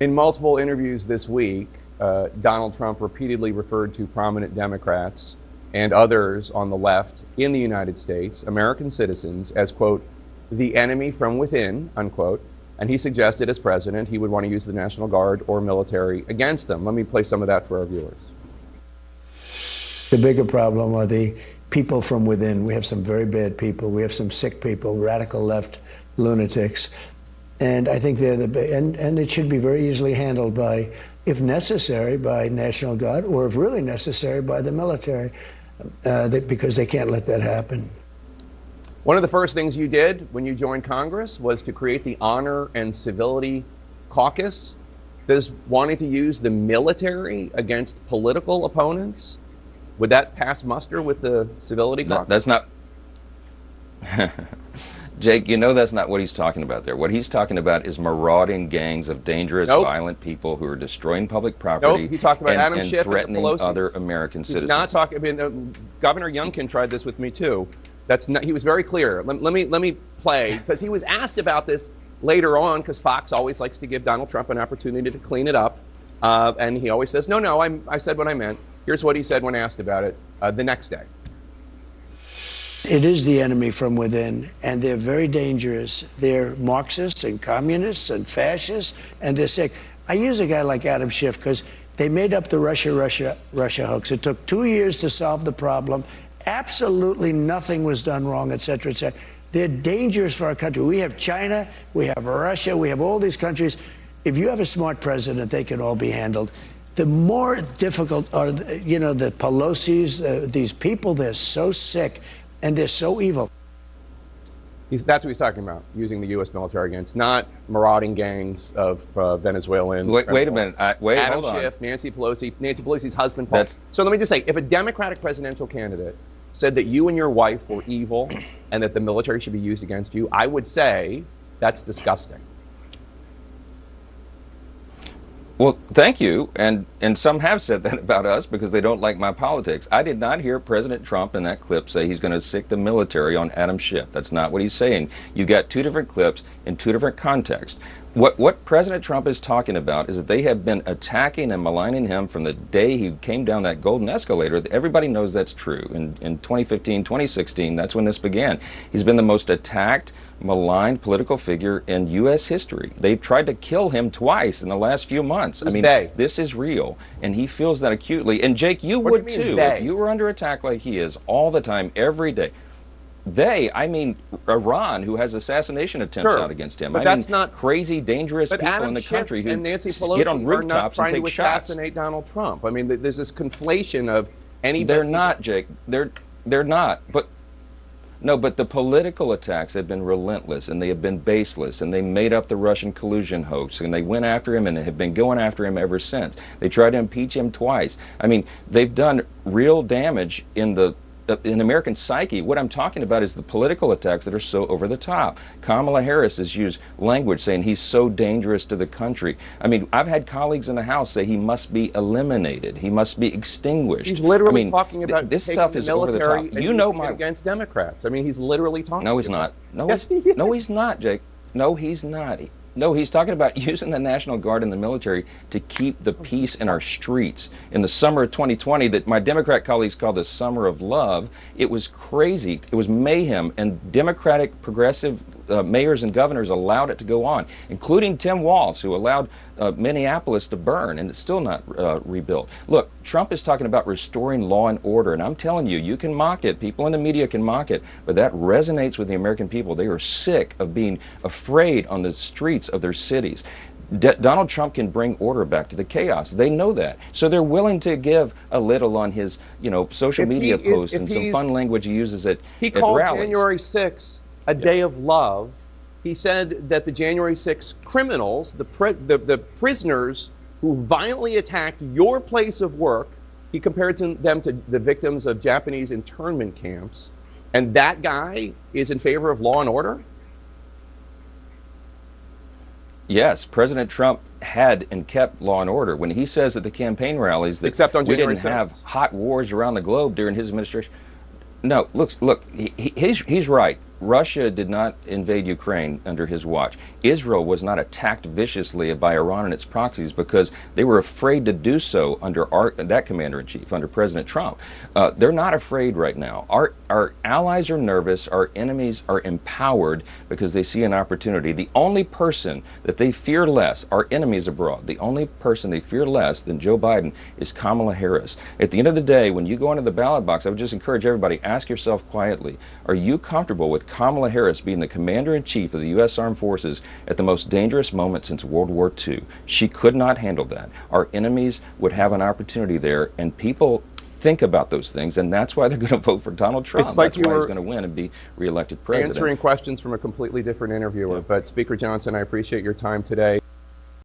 In multiple interviews this week, Donald Trump repeatedly referred to prominent Democrats and others on the left in the United States, American citizens, as, quote, the enemy from within, unquote. And he suggested as president he would want to use the National Guard or military against them. Let me play some of that for our viewers. The bigger problem are the people from within. We have some very bad people. We have some sick people, radical left lunatics. And I think they're and it should be very easily handled by, if necessary, by National Guard, or if really necessary, by the military, because they can't let that happen. One of the first things you did when you joined Congress was to create the Honor and Civility Caucus. Does wanting to use the military against political opponents, would that pass muster with the Civility Caucus? That's not... Jake, you know that's not what he's talking about there. What he's talking about is marauding gangs of dangerous, violent people who are destroying public property. He talked about Adam Schiff and threatening other American citizens. He's not talking. I mean, Governor Youngkin tried this with me too. That's not. He was very clear. Let me play, because he was asked about this later on, because Fox always likes to give Donald Trump an opportunity to clean it up, and he always says, "No, I said what I meant." Here's what he said when asked about it the next day. It is the enemy from within, and they're very dangerous. They're Marxists and communists and fascists, and they're sick. I use a guy like Adam Schiff because they made up the Russia hoax. It took 2 years to solve the problem. Absolutely nothing was done wrong, et cetera, et cetera. They're dangerous for our country. We have China, we have Russia, we have all these countries. If you have a smart president, they can all be handled. The more difficult are, the Pelosi's, these people, they're so sick. And they're so evil. That's what he's talking about, using the U.S. military against, not marauding gangs of Venezuelan. Wait a minute. Adam Schiff, Nancy Pelosi's husband, Paul. So let me just say, if a Democratic presidential candidate said that you and your wife were evil and that the military should be used against you, I would say that's disgusting. Well, thank you. And some have said that about us because they don't like my politics. I did not hear President Trump in that clip say he's going to sic the military on Adam Schiff. That's not what he's saying. You got two different clips in two different contexts. What President Trump is talking about is that they have been attacking and maligning him from the day he came down that golden escalator. Everybody knows that's true. In 2015, 2016, that's when this began. He's been the most attacked, maligned political figure in U.S. history. They've tried to kill him twice in the last few months. This is real, and he feels that acutely. And Jake, you would too, if you were under attack like he is all the time, every day. I mean Iran, who has assassination attempts out against him. But that's not crazy, dangerous people Adam in the Schiff country who and Nancy Pelosi get on rooftops are not trying and take to assassinate Donald Trump. I mean, there's this conflation of anybody. They're not, Jake. They're not. But the political attacks have been relentless, and they have been baseless, and they made up the Russian collusion hoax, and they went after him and have been going after him ever since. They tried to impeach him twice. I mean, they've done real damage in the American psyche. What I'm talking about is the political attacks that are so over the top. Kamala Harris has used language saying he's so dangerous to the country. I mean, I've had colleagues in the House say he must be eliminated. He must be extinguished. He's literally talking about this stuff is over the top. You know, against Democrats. I mean, he's literally talking. No, he's not. No, yes, he is. No, he's not, Jake. No, he's not. No, he's talking about using the National Guard and the military to keep the peace in our streets. In the summer of 2020, that my Democrat colleagues call the summer of love, it was crazy. It was mayhem, and Democratic progressive mayors and governors allowed it to go on, including Tim Walz, who allowed Minneapolis to burn, and it's still not rebuilt. Look, Trump is talking about restoring law and order, and I'm telling you, you can mock it, people in the media can mock it, but that resonates with the American people. They are sick of being afraid on the streets of their cities. Donald Trump can bring order back to the chaos. They know that. So they're willing to give a little on his, social media posts and some fun language he uses at rallies. He called January 6th a day of love. He said that the January 6th criminals, the prisoners who violently attacked your place of work, he compared them to the victims of Japanese internment camps. And that guy is in favor of law and order? Yes, President Trump had and kept law and order. When he says at the campaign rallies that except on we January didn't 6th. have hot wars around the globe during his administration. No, look, he's right. Russia did not invade Ukraine under his watch. Israel was not attacked viciously by Iran and its proxies because they were afraid to do so under that commander-in-chief, under President Trump. They're not afraid right now. Our allies are nervous. Our enemies are empowered because they see an opportunity. The only person that they fear less, our enemies abroad, the only person they fear less than Joe Biden is Kamala Harris. At the end of the day, when you go into the ballot box, I would just encourage everybody, ask yourself quietly, are you comfortable with Kamala Harris being the commander-in-chief of the U.S. Armed Forces at the most dangerous moment since World War II? She could not handle that. Our enemies would have an opportunity there, and people think about those things, and that's why they're going to vote for Donald Trump. It's like that's why you he's were going to win and be reelected president. answering questions from a completely different interviewer. But Speaker Johnson, I appreciate your time today.